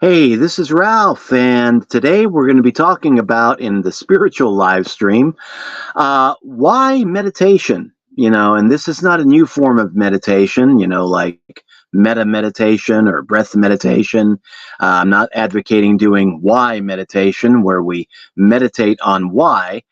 Hey, this is Ralph, and today we're going to be talking about in the spiritual live stream why meditation. And this is not a new form of meditation, like meta meditation or breath meditation. I'm not advocating doing why meditation, where we meditate on why.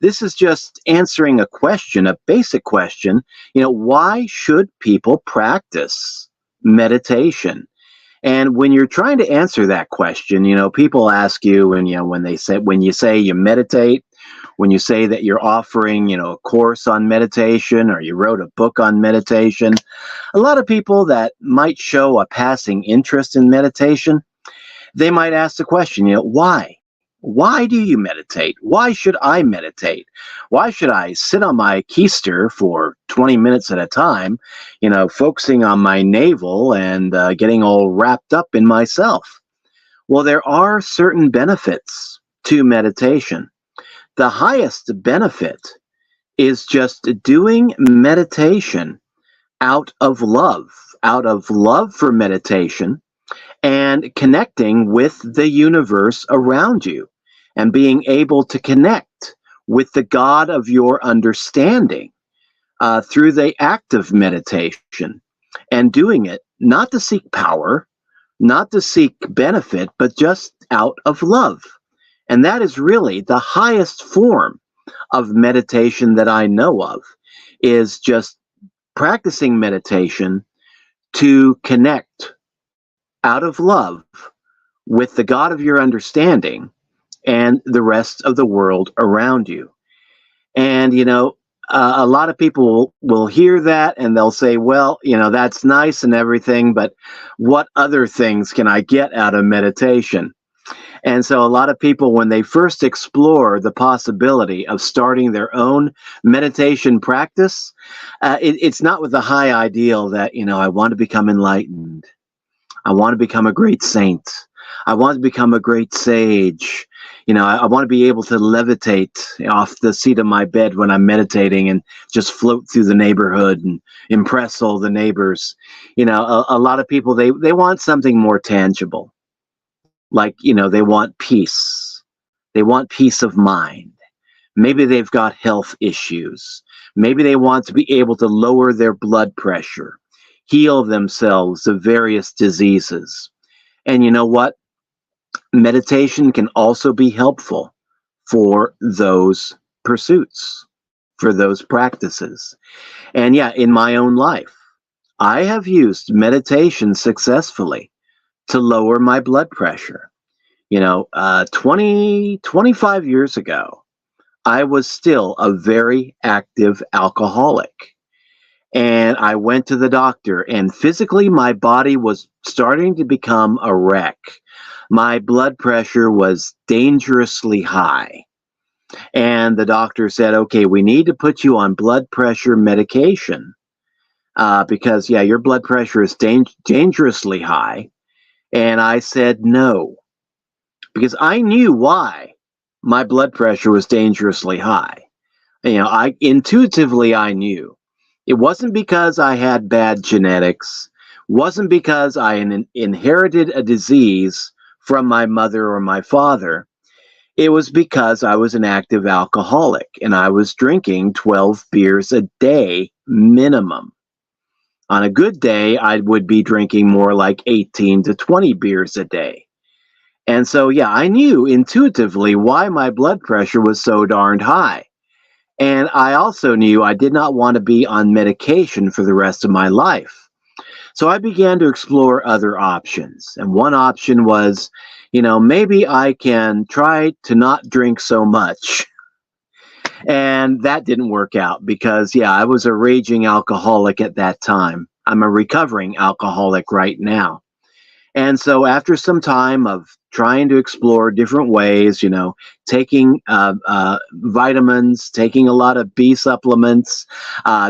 This is just answering a question, a basic question. Why should people practice meditation? And when you're trying to answer that question, people ask you, and when you say you meditate, when you say that you're offering, a course on meditation or you wrote a book on meditation, a lot of people that might show a passing interest in meditation, they might ask the question, why? Why do you meditate? Why should I meditate? Why should I sit on my keister for 20 minutes at a time, focusing on my navel and getting all wrapped up in myself? Well, there are certain benefits to meditation. The highest benefit is just doing meditation out of love for meditation and connecting with the universe around you and being able to connect with the God of your understanding through the act of meditation and doing it not to seek power, not to seek benefit, but just out of love. And that is really the highest form of meditation that I know of, is just practicing meditation to connect out of love with the God of your understanding and the rest of the world around you. And, a lot of people will hear that and they'll say, well, that's nice and everything, but what other things can I get out of meditation? And so a lot of people, when they first explore the possibility of starting their own meditation practice, it's not with the high ideal that, I want to become enlightened. I want to become a great saint. I want to become a great sage. I want to be able to levitate off the seat of my bed when I'm meditating and just float through the neighborhood and impress all the neighbors. A lot of people, they want something more tangible. Like, they want peace. They want peace of mind. Maybe they've got health issues. Maybe they want to be able to lower their blood pressure, heal themselves of various diseases. And you know what? Meditation can also be helpful for those pursuits, for those practices. And yeah, in my own life, I have used meditation successfully to lower my blood pressure. 25 years ago, I was still a very active alcoholic. And I went to the doctor, and physically, my body was starting to become a wreck. My blood pressure was dangerously high. And the doctor said, okay, we need to put you on blood pressure medication because, yeah, your blood pressure is dangerously high. And I said no, because I knew why my blood pressure was dangerously high. I intuitively I knew. It wasn't because I had bad genetics, wasn't because I inherited a disease from my mother or my father. It was because I was an active alcoholic and I was drinking 12 beers a day minimum. On a good day, I would be drinking more like 18 to 20 beers a day. And so, yeah, I knew intuitively why my blood pressure was so darned high. And I also knew I did not want to be on medication for the rest of my life. So I began to explore other options. And one option was, maybe I can try to not drink so much. And that didn't work out because, yeah, I was a raging alcoholic at that time. I'm a recovering alcoholic right now. And so after some time of trying to explore different ways, taking vitamins, taking a lot of B supplements,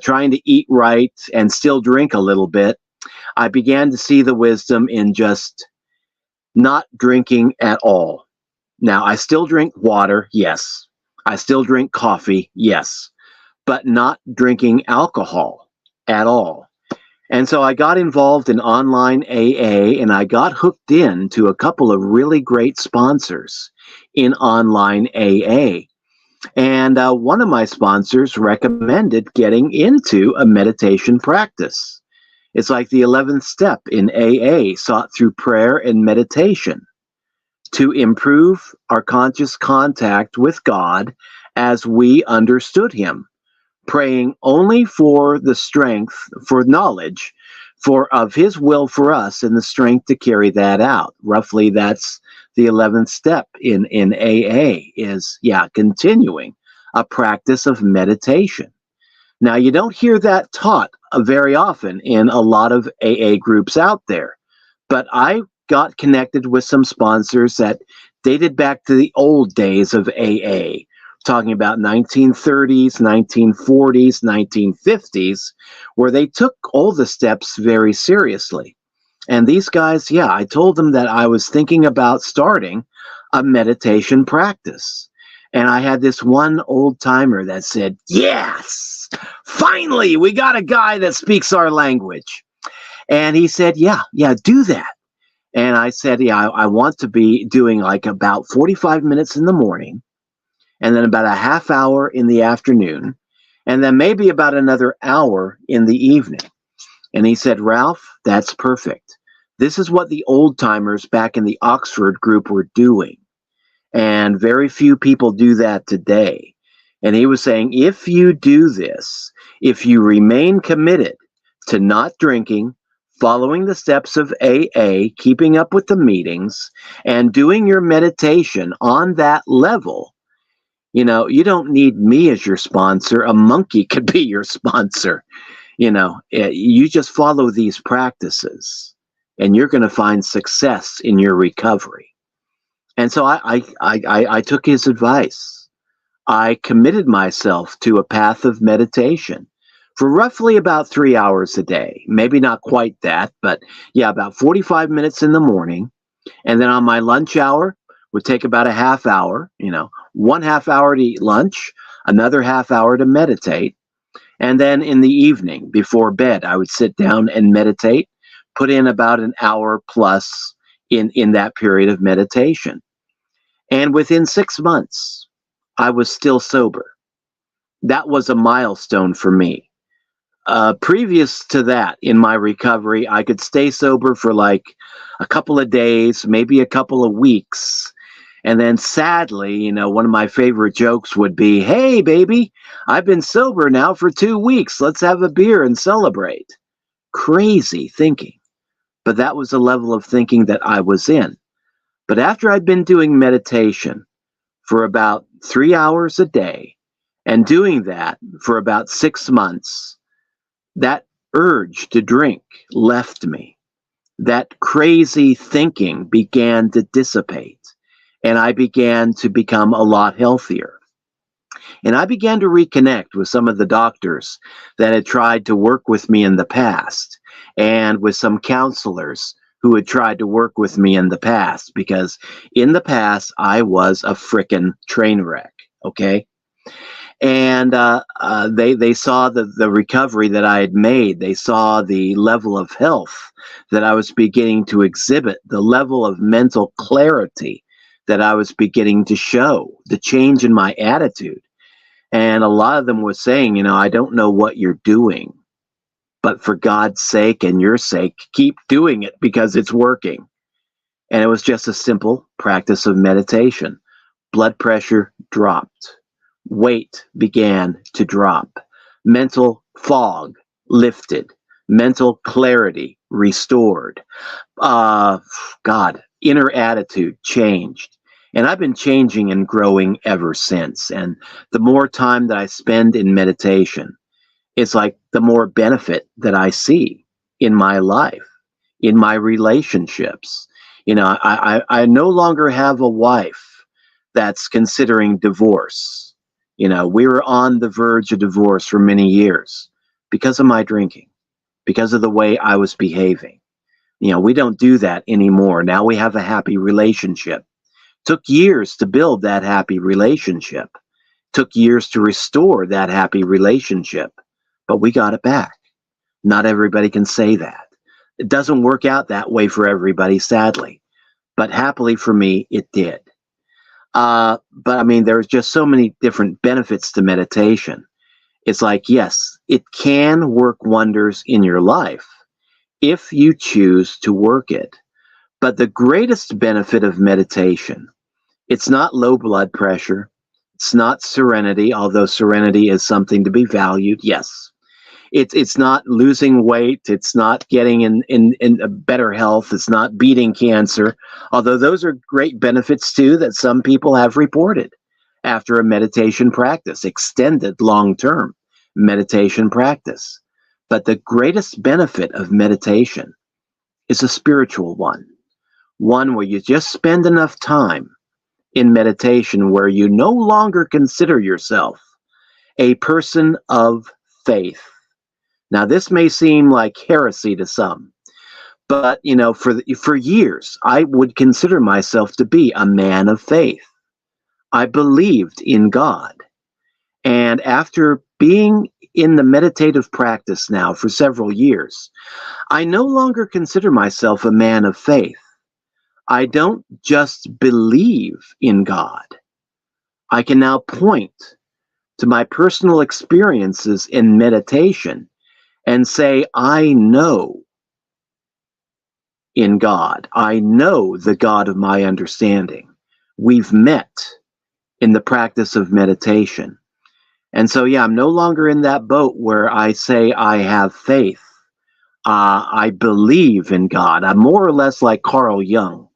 trying to eat right and still drink a little bit, I began to see the wisdom in just not drinking at all. Now, I still drink water, yes. I still drink coffee, yes. But not drinking alcohol at all. And so I got involved in online AA, and I got hooked in to a couple of really great sponsors in online AA. And one of my sponsors recommended getting into a meditation practice. It's like the 11th step in AA, sought through prayer and meditation to improve our conscious contact with God as we understood Him, praying only for the strength, for knowledge, for of His will for us and the strength to carry that out. Roughly, that's the 11th step in AA is, continuing a practice of meditation. Now, you don't hear that taught very often in a lot of AA groups out there, but I got connected with some sponsors that dated back to the old days of AA, talking about 1930s, 1940s, 1950s, where they took all the steps very seriously. And these guys, I told them that I was thinking about starting a meditation practice. And I had this one old timer that said, "Yes, finally, we got a guy that speaks our language." And he said, yeah, do that. And I said, I want to be doing like about 45 minutes in the morning, and then about a half hour in the afternoon, and then maybe about another hour in the evening. And he said, "Ralph, that's perfect. This is what the old timers back in the Oxford group were doing. And very few people do that today." And he was saying, if you do this, if you remain committed to not drinking, following the steps of AA, keeping up with the meetings, and doing your meditation on that level, you don't need me as your sponsor. A monkey could be your sponsor. You just follow these practices and you're going to find success in your recovery. And so I took his advice. I committed myself to a path of meditation for roughly about 3 hours a day. Maybe not quite that, but about 45 minutes in the morning. And then on my lunch hour, would take about a half hour, 1/2 hour to eat lunch, another half hour to meditate. And then in the evening, before bed, I would sit down and meditate, put in about an hour plus in that period of meditation. And within 6 months, I was still sober. That was a milestone for me. Previous to that, in my recovery, I could stay sober for like a couple of days, maybe a couple of weeks. And then sadly, one of my favorite jokes would be, "Hey, baby, I've been sober now for 2 weeks. Let's have a beer and celebrate." Crazy thinking. But that was the level of thinking that I was in. But after I'd been doing meditation for about 3 hours a day and doing that for about 6 months, that urge to drink left me. That crazy thinking began to dissipate, and I began to become a lot healthier. And I began to reconnect with some of the doctors that had tried to work with me in the past, and with some counselors who had tried to work with me in the past, because in the past I was a frickin' train wreck, okay? And they saw the recovery that I had made. They saw the level of health that I was beginning to exhibit, the level of mental clarity that I was beginning to show, the change in my attitude. And a lot of them were saying, "I don't know what you're doing, but for God's sake and your sake, keep doing it because it's working." And it was just a simple practice of meditation. Blood pressure dropped. Weight began to drop. Mental fog lifted. Mental clarity restored. Inner attitude changed. And I've been changing and growing ever since. And the more time that I spend in meditation, it's like the more benefit that I see in my life, in my relationships. I no longer have a wife that's considering divorce. We were on the verge of divorce for many years because of my drinking, because of the way I was behaving. We don't do that anymore. Now we have a happy relationship. Took years to build that happy relationship. Took years to restore that happy relationship, but we got it back. Not everybody can say that. It doesn't work out that way for everybody, sadly. But happily for me, it did. But I mean, there's just so many different benefits to meditation. It's like, yes, it can work wonders in your life if you choose to work it. But the greatest benefit of meditation, it's not low blood pressure. It's not serenity, although serenity is something to be valued. Yes. It's not losing weight. It's not getting in a better health. It's not beating cancer, although those are great benefits too that some people have reported after a meditation practice, extended long-term meditation practice. But the greatest benefit of meditation is a spiritual one where you just spend enough time in meditation where you no longer consider yourself a person of faith. Now, this may seem like heresy to some, but for years, I would consider myself to be a man of faith. I believed in God. And after being in the meditative practice now for several years, I no longer consider myself a man of faith. I don't just believe in God. I can now point to my personal experiences in meditation and say, I know in God. I know the God of my understanding. We've met in the practice of meditation. And so, yeah, I'm no longer in that boat where I say I have faith. I believe in God. I'm more or less like Carl Jung.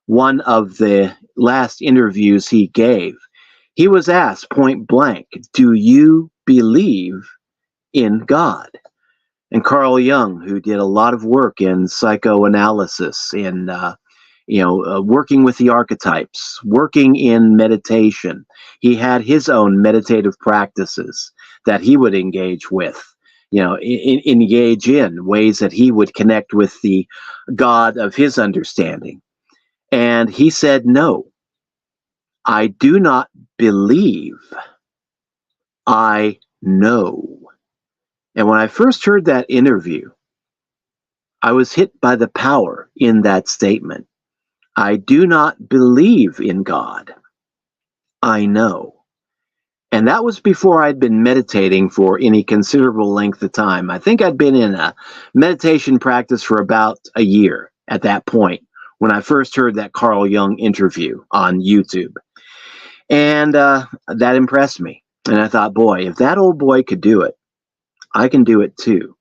One of the last interviews he gave, he was asked point blank, do you believe in God? And Carl Jung, who did a lot of work in psychoanalysis, in working with the archetypes, working in meditation, he had his own meditative practices that he would engage with, engage in ways that he would connect with the God of his understanding. And he said, no, I do not believe, I know. And when I first heard that interview, I was hit by the power in that statement. I do not believe in God. I know. And that was before I'd been meditating for any considerable length of time. I think I'd been in a meditation practice for about a year at that point when I first heard that Carl Jung interview on YouTube. And that impressed me. And I thought, boy, if that old boy could do it, I can do it too.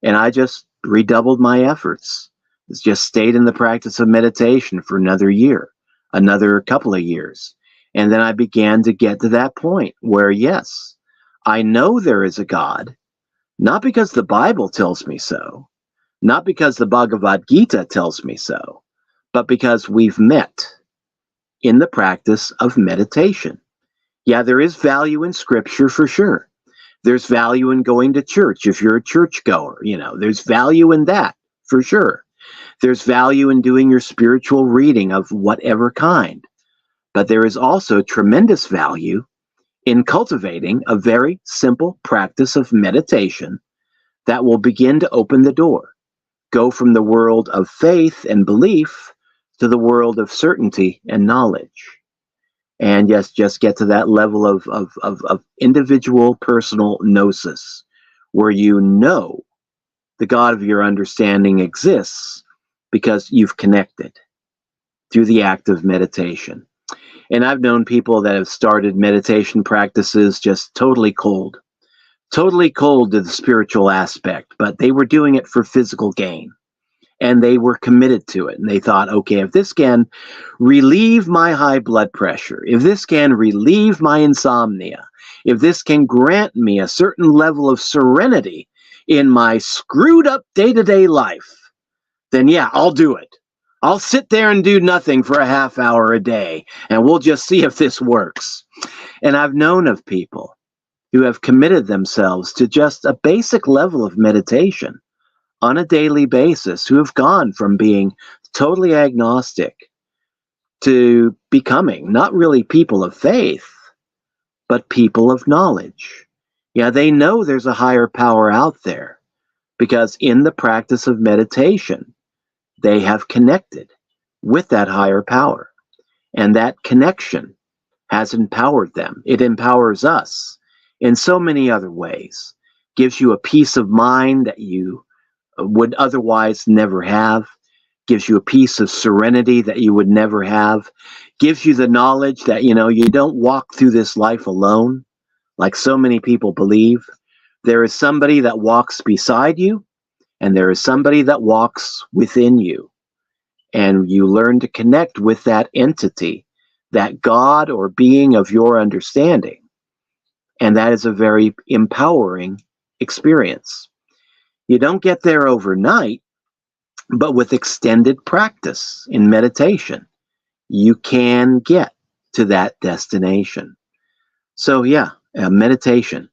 And I just redoubled my efforts. It's just stayed in the practice of meditation for another year, another couple of years. And then I began to get to that point where, yes, I know there is a God, not because the Bible tells me so, not because the Bhagavad Gita tells me so, but because we've met in the practice of meditation. Yeah, there is value in scripture for sure. There's value in going to church if you're a churchgoer. There's value in that for sure. There's value in doing your spiritual reading of whatever kind. But there is also tremendous value in cultivating a very simple practice of meditation that will begin to open the door, go from the world of faith and belief to the world of certainty and knowledge. And yes, just get to that level of individual personal gnosis, where you know the God of your understanding exists because you've connected through the act of meditation. And I've known people that have started meditation practices just totally cold to the spiritual aspect, but they were doing it for physical gain. And they were committed to it. And they thought, okay, if this can relieve my high blood pressure, if this can relieve my insomnia, if this can grant me a certain level of serenity in my screwed up day-to-day life, then yeah, I'll do it. I'll sit there and do nothing for a half hour a day, and we'll just see if this works. And I've known of people who have committed themselves to just a basic level of meditation on a daily basis, who have gone from being totally agnostic to becoming not really people of faith, but people of knowledge. Yeah, they know there's a higher power out there, because in the practice of meditation, they have connected with that higher power. And that connection has empowered them. It empowers us in so many other ways. Gives you a peace of mind that you would otherwise never have. Gives you a peace of serenity that you would never have. Gives you the knowledge that, you don't walk through this life alone, like so many people believe. There is somebody that walks beside you, and there is somebody that walks within you. And you learn to connect with that entity, that God or being of your understanding. And that is a very empowering experience. You don't get there overnight, but with extended practice in meditation, you can get to that destination. So yeah, meditation.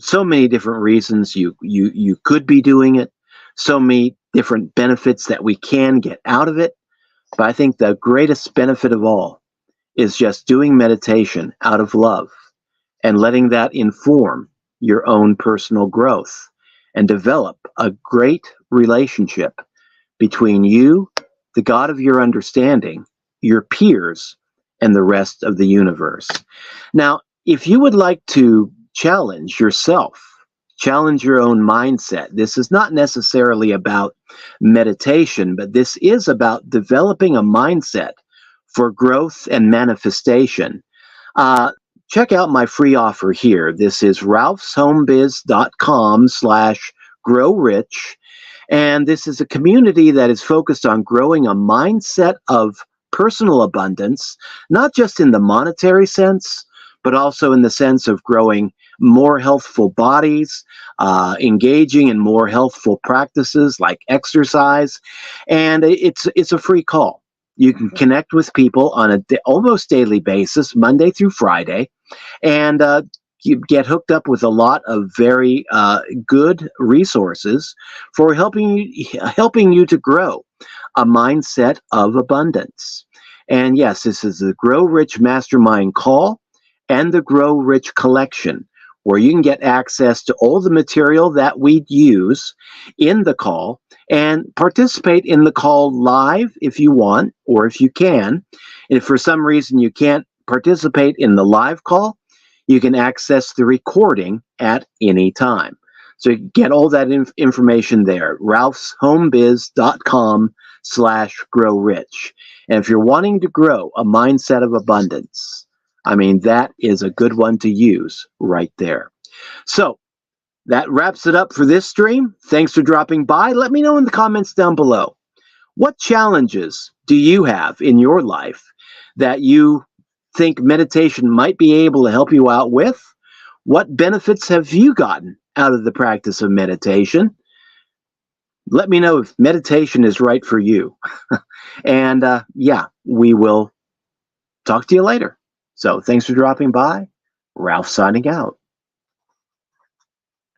So many different reasons you could be doing it. So many different benefits that we can get out of it. But I think the greatest benefit of all is just doing meditation out of love and letting that inform your own personal growth and develop a great relationship between you, the God of your understanding, your peers, and the rest of the universe. Now, if you would like to challenge yourself, challenge your own mindset, this is not necessarily about meditation, but this is about developing a mindset for growth and manifestation. Check out my free offer here. This is ralphshomebiz.com/growrich. And this is a community that is focused on growing a mindset of personal abundance, not just in the monetary sense, but also in the sense of growing more healthful bodies, engaging in more healthful practices like exercise. And it's a free call. You can connect with people on a almost daily basis, Monday through Friday, and you get hooked up with a lot of very good resources for helping you to grow a mindset of abundance. And yes, this is the Grow Rich Mastermind Call and the Grow Rich Collection, where you can get access to all the material that we use in the call and participate in the call live if you want, or if you can. And if for some reason you can't participate in the live call, you can access the recording at any time. So you get all that information there, ralphshomebiz.com/growrich. And if you're wanting to grow a mindset of abundance, I mean, that is a good one to use right there. So that wraps it up for this stream. Thanks for dropping by. Let me know in the comments down below. What challenges do you have in your life that you think meditation might be able to help you out with? What benefits have you gotten out of the practice of meditation? Let me know if meditation is right for you. And yeah, we will talk to you later. So thanks for dropping by. Ralph signing out.